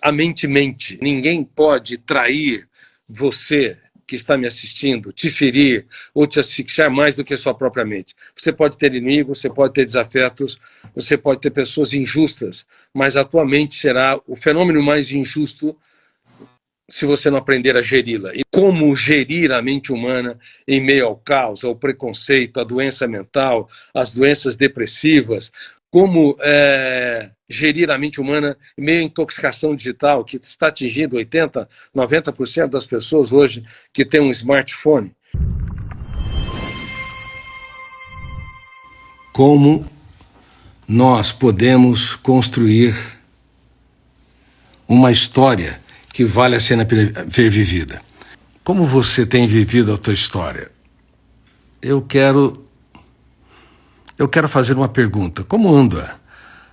a mente mente. Ninguém pode trair você que está me assistindo, te ferir ou te asfixiar mais do que a sua própria mente. Você pode ter inimigos, você pode ter desafetos, você pode ter pessoas injustas, mas a tua mente será o fenômeno mais injusto se você não aprender a geri-la. E como gerir a mente humana em meio ao caos, ao preconceito, à doença mental, às doenças depressivas, como gerir a mente humana em meio à intoxicação digital, que está atingindo 80%, 90% das pessoas hoje que têm um smartphone. Como nós podemos construir uma história que vale a pena ser vivida. Como você tem vivido a tua história? Eu quero fazer uma pergunta. Como anda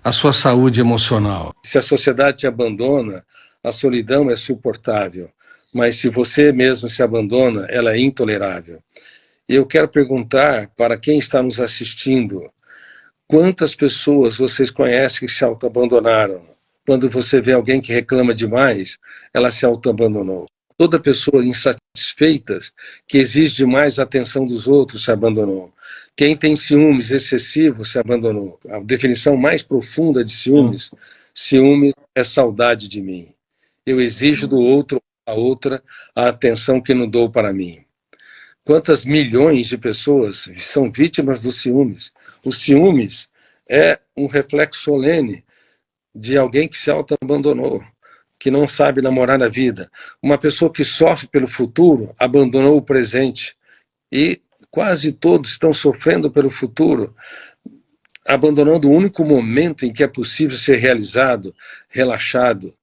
a sua saúde emocional? Se a sociedade te abandona, a solidão é suportável. Mas se você mesmo se abandona, ela é intolerável. E eu quero perguntar para quem está nos assistindo, quantas pessoas vocês conhecem que se autoabandonaram? Quando você vê alguém que reclama demais, ela se autoabandonou. Toda pessoa insatisfeita, que exige demais a atenção dos outros, se abandonou. Quem tem ciúmes excessivos se abandonou. A definição mais profunda de ciúmes é saudade de mim. Eu exijo do outro, a outra, a atenção que não dou para mim. Quantas milhões de pessoas são vítimas dos ciúmes? Os ciúmes é um reflexo solene de alguém que se auto-abandonou, que não sabe namorar a vida. Uma pessoa que sofre pelo futuro abandonou o presente. E quase todos estão sofrendo pelo futuro, abandonando o único momento em que é possível ser realizado, relaxado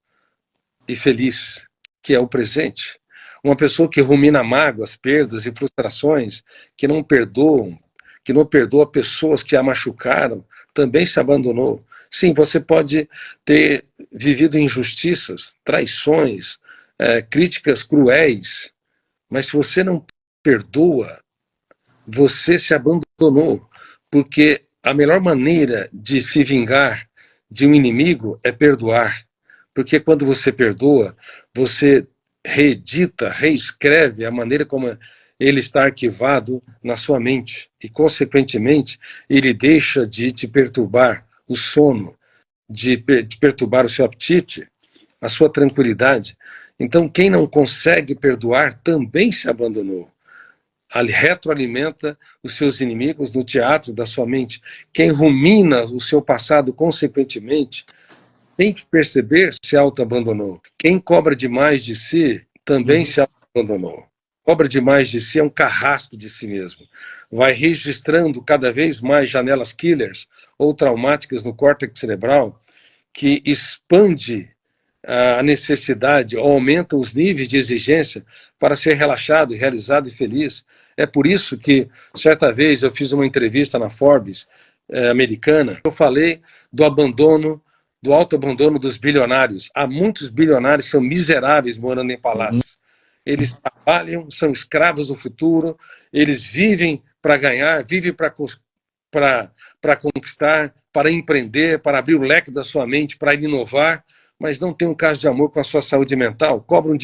e feliz, que é o presente. Uma pessoa que rumina mágoas, perdas e frustrações, que não perdoa pessoas que a machucaram, também se abandonou. Sim, você pode ter vivido injustiças, traições, críticas cruéis, mas se você não perdoa, você se abandonou, porque a melhor maneira de se vingar de um inimigo é perdoar, porque quando você perdoa, você reedita, reescreve a maneira como ele está arquivado na sua mente e, consequentemente, ele deixa de te perturbar o sono, de perturbar o seu apetite, a sua tranquilidade. Então, quem não consegue perdoar também se abandonou. Retroalimenta os seus inimigos no teatro da sua mente. Quem rumina o seu passado, consequentemente, tem que perceber se auto-abandonou. Quem cobra demais de si também se auto-abandonou. Cobra demais de si é um carrasco de si mesmo. Vai registrando cada vez mais janelas killers ou traumáticas no córtex cerebral que expande a necessidade, ou aumenta os níveis de exigência para ser relaxado, realizado e feliz. É por isso que, certa vez, eu fiz uma entrevista na Forbes americana, eu falei do abandono, do autoabandono dos bilionários. Há muitos bilionários que são miseráveis morando em palácios. Eles trabalham, são escravos do futuro, eles vivem para ganhar, vivem para conquistar, para empreender, para abrir o leque da sua mente, para inovar, mas não tem um caso de amor com a sua saúde mental, cobram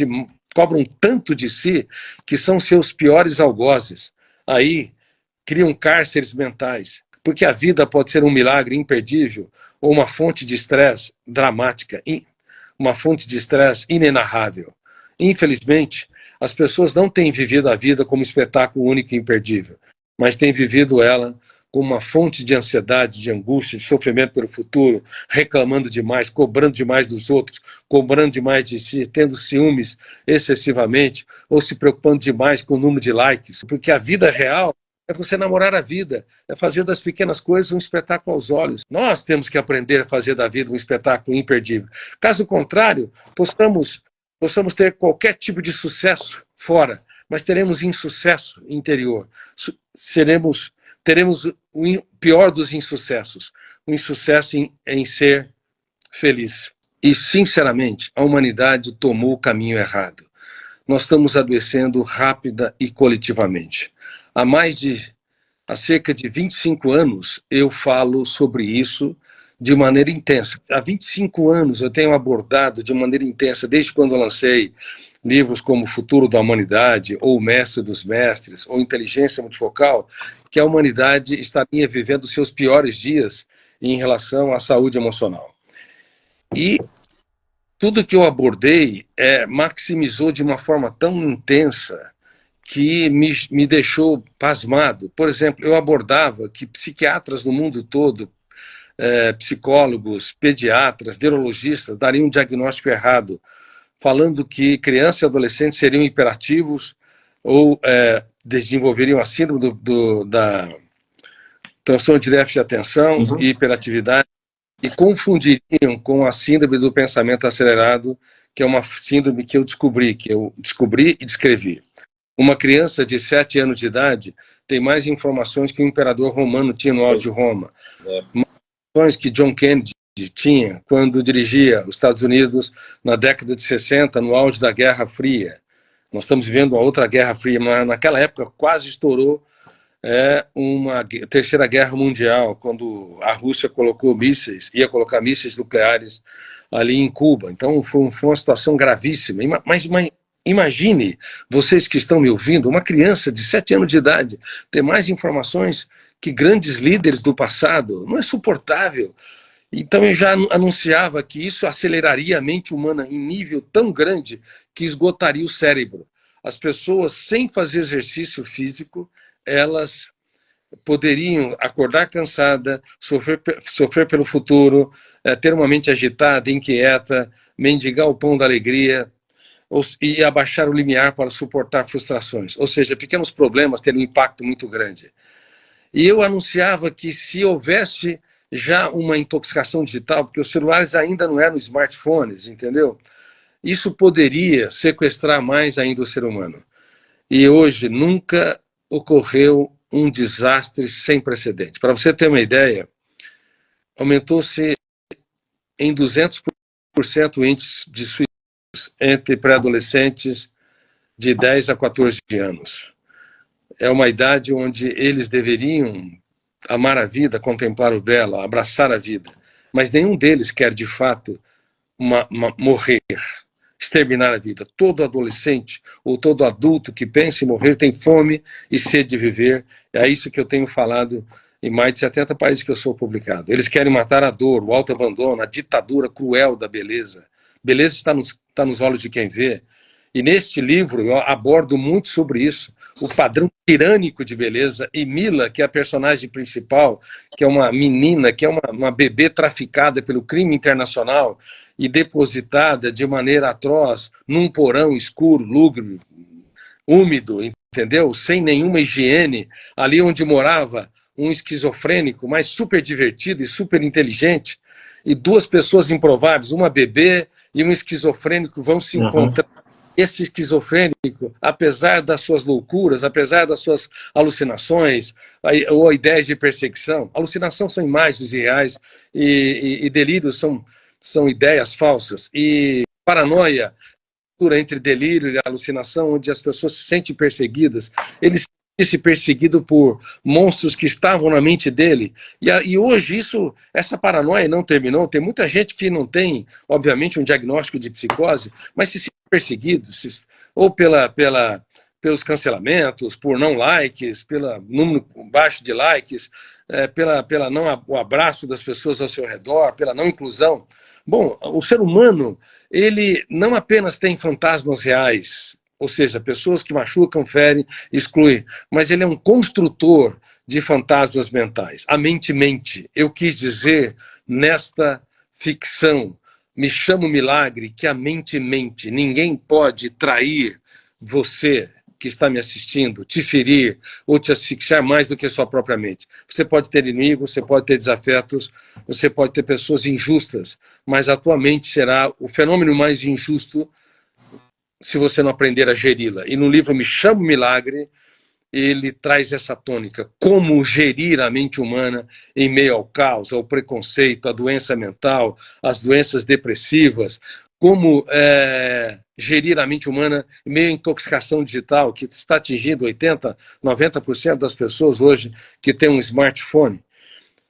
tanto de si que são seus piores algozes. Aí criam cárceres mentais, porque a vida pode ser um milagre imperdível ou uma fonte de estresse dramática, uma fonte de estresse inenarrável. Infelizmente, as pessoas não têm vivido a vida como um espetáculo único e imperdível, mas têm vivido ela como uma fonte de ansiedade, de angústia, de sofrimento pelo futuro, reclamando demais, cobrando demais dos outros, cobrando demais de si, tendo ciúmes excessivamente, ou se preocupando demais com o número de likes, porque a vida real é você namorar a vida, é fazer das pequenas coisas um espetáculo aos olhos. Nós temos que aprender a fazer da vida um espetáculo imperdível. Caso contrário, possamos ter qualquer tipo de sucesso fora, mas teremos insucesso interior. Teremos o pior dos insucessos, o insucesso em ser feliz. E, sinceramente, a humanidade tomou o caminho errado. Nós estamos adoecendo rápida e coletivamente. Há cerca de 25 anos, eu falo sobre isso de maneira intensa. Há 25 anos eu tenho abordado de maneira intensa, desde quando eu lancei livros como O Futuro da Humanidade, ou O Mestre dos Mestres, ou Inteligência Multifocal, que a humanidade estaria vivendo seus piores dias em relação à saúde emocional. E tudo que eu abordei maximizou de uma forma tão intensa que me deixou pasmado. Por exemplo, eu abordava que psiquiatras no mundo todo, psicólogos, pediatras, neurologistas, dariam um diagnóstico errado, falando que crianças e adolescentes seriam hiperativos ou desenvolveriam a síndrome da transtorno de déficit de atenção e hiperatividade, e confundiriam com a síndrome do pensamento acelerado, que é uma síndrome que eu descobri e descrevi. Uma criança de 7 anos de idade tem mais informações que o imperador romano tinha no auge de Roma. Mais que John Kennedy tinha quando dirigia os Estados Unidos na década de 60, no auge da Guerra Fria. Nós estamos vivendo uma outra Guerra Fria, mas naquela época quase estourou uma terceira guerra mundial, quando a Rússia ia colocar mísseis nucleares ali em Cuba. Então foi uma situação gravíssima. Mas imagine, vocês que estão me ouvindo, uma criança de 7 anos de idade ter mais informações que grandes líderes do passado. Não é suportável. Então eu já anunciava que isso aceleraria a mente humana em nível tão grande que esgotaria o cérebro. As pessoas, sem fazer exercício físico, elas poderiam acordar cansada, sofrer pelo futuro, ter uma mente agitada, inquieta, mendigar o pão da alegria e abaixar o limiar para suportar frustrações. Ou seja, pequenos problemas teriam um impacto muito grande. E eu anunciava que se houvesse já uma intoxicação digital, porque os celulares ainda não eram smartphones, entendeu? Isso poderia sequestrar mais ainda o ser humano. E hoje nunca ocorreu um desastre sem precedente. Para você ter uma ideia, aumentou-se em 200% o índice de suicídios entre pré-adolescentes de 10 a 14 anos. É uma idade onde eles deveriam amar a vida, contemplar o belo, abraçar a vida. Mas nenhum deles quer, de fato, morrer, exterminar a vida. Todo adolescente ou todo adulto que pensa em morrer tem fome e sede de viver. É isso que eu tenho falado em mais de 70 países que eu sou publicado. Eles querem matar a dor, o autoabandono, a ditadura cruel da beleza. Beleza está nos olhos de quem vê. E neste livro eu abordo muito sobre isso. O padrão tirânico de beleza. E Mila, que é a personagem principal, que é uma menina, que é uma bebê traficada pelo crime internacional e depositada de maneira atroz num porão escuro, lúgubre, úmido, entendeu? Sem nenhuma higiene, ali onde morava um esquizofrênico, mas super divertido e super inteligente, e duas pessoas improváveis, uma bebê e um esquizofrênico, vão se encontrar. Esse esquizofrênico, apesar das suas loucuras, apesar das suas alucinações ou ideias de perseguição, alucinação são imagens reais e delírios são ideias falsas. E paranoia, entre delírio e alucinação, onde as pessoas se sentem perseguidas, eles se perseguido por monstros que estavam na mente dele. E hoje essa paranoia não terminou. Tem muita gente que não tem, obviamente, um diagnóstico de psicose, mas se sente perseguido, ou pelos cancelamentos, por não likes, pelo número baixo de likes, pela não o abraço das pessoas ao seu redor, pela não inclusão. Bom, o ser humano, ele não apenas tem fantasmas reais, ou seja, pessoas que machucam, ferem, excluem, mas ele é um construtor de fantasmas mentais. A mente mente. Eu quis dizer nesta ficção, Me Chamo Milagre, que a mente mente. Ninguém pode trair você que está me assistindo, te ferir ou te asfixiar mais do que sua própria mente. Você pode ter inimigos, você pode ter desafetos, você pode ter pessoas injustas, mas a tua mente será o fenômeno mais injusto se você não aprender a geri-la. E no livro Me Chamo Milagre, ele traz essa tônica, como gerir a mente humana em meio ao caos, ao preconceito, à doença mental, às doenças depressivas, como gerir a mente humana em meio à intoxicação digital, que está atingindo 80%, 90% das pessoas hoje que têm um smartphone.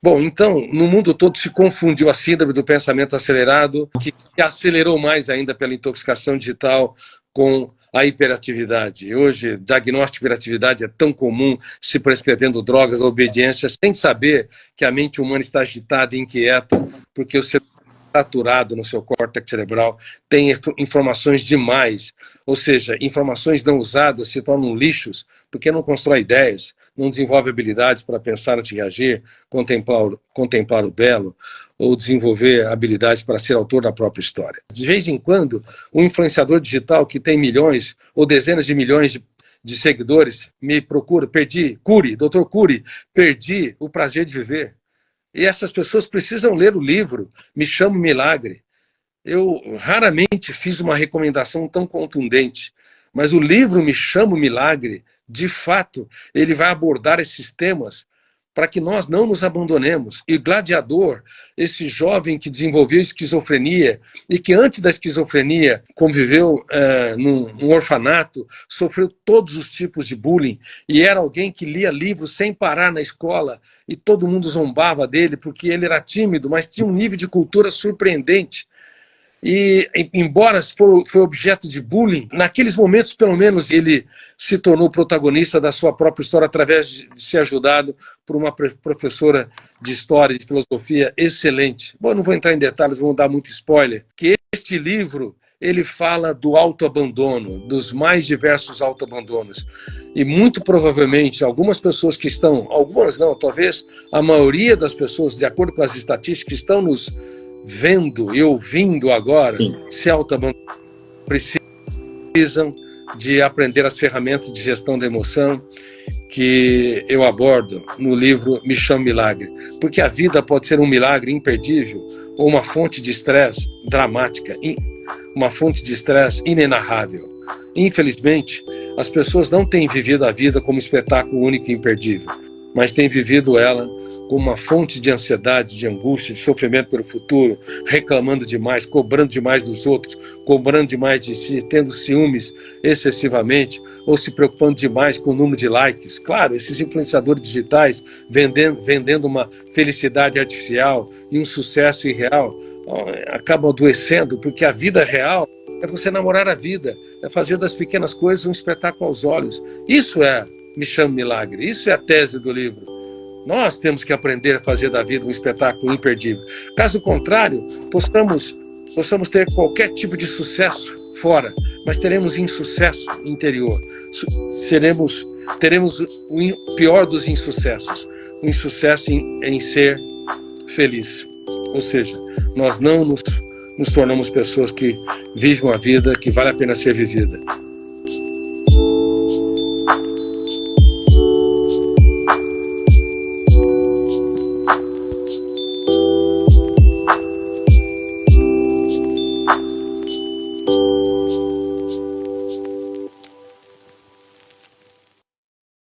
Bom, então, no mundo todo se confundiu a síndrome do pensamento acelerado, que acelerou mais ainda pela intoxicação digital, com a hiperatividade. Hoje, diagnóstico de hiperatividade é tão comum, se prescrevendo drogas, obediência, sem saber que a mente humana está agitada e inquieta, porque o cérebro saturado no seu córtex cerebral, tem informações demais, ou seja, informações não usadas se tornam lixos, porque não constrói ideias, não desenvolve habilidades para pensar antes de agir, contemplar o belo, ou desenvolver habilidades para ser autor da própria história. De vez em quando, um influenciador digital que tem milhões ou dezenas de milhões de seguidores me procura, doutor Cury, perdi o prazer de viver. E essas pessoas precisam ler o livro Me Chamo Milagre. Eu raramente fiz uma recomendação tão contundente, mas o livro Me Chamo Milagre, de fato, ele vai abordar esses temas para que nós não nos abandonemos. E Gladiador, esse jovem que desenvolveu esquizofrenia e que antes da esquizofrenia conviveu num orfanato, sofreu todos os tipos de bullying e era alguém que lia livros sem parar na escola e todo mundo zombava dele porque ele era tímido, mas tinha um nível de cultura surpreendente. E, embora foi objeto de bullying, naqueles momentos, pelo menos, ele se tornou protagonista da sua própria história através de ser ajudado por uma professora de história e de filosofia excelente. Bom, não vou entrar em detalhes, vou dar muito spoiler. Que este livro, ele fala do autoabandono, dos mais diversos autoabandonos. E muito provavelmente, algumas pessoas que estão, algumas não, talvez a maioria das pessoas, de acordo com as estatísticas, que estão nos vendo e ouvindo agora, sim, se autoabandonam, precisam de aprender as ferramentas de gestão da emoção que eu abordo no livro Me Chamo Milagre. Porque a vida pode ser um milagre imperdível ou uma fonte de estresse dramática, uma fonte de estresse inenarrável. Infelizmente, as pessoas não têm vivido a vida como espetáculo único e imperdível, mas têm vivido ela como uma fonte de ansiedade, de angústia, de sofrimento pelo futuro, reclamando demais, cobrando demais dos outros, cobrando demais de si, tendo ciúmes excessivamente, ou se preocupando demais com o número de likes. Claro, esses influenciadores digitais vendendo uma felicidade artificial e um sucesso irreal, acabam adoecendo, porque a vida real é você namorar a vida, é fazer das pequenas coisas um espetáculo aos olhos. Isso é Me Chamo Milagre, isso é a tese do livro. Nós temos que aprender a fazer da vida um espetáculo imperdível. Caso contrário, possamos ter qualquer tipo de sucesso fora, mas teremos insucesso interior. Teremos o pior dos insucessos, o insucesso em ser feliz. Ou seja, nós não nos tornamos pessoas que vivem uma vida que vale a pena ser vivida.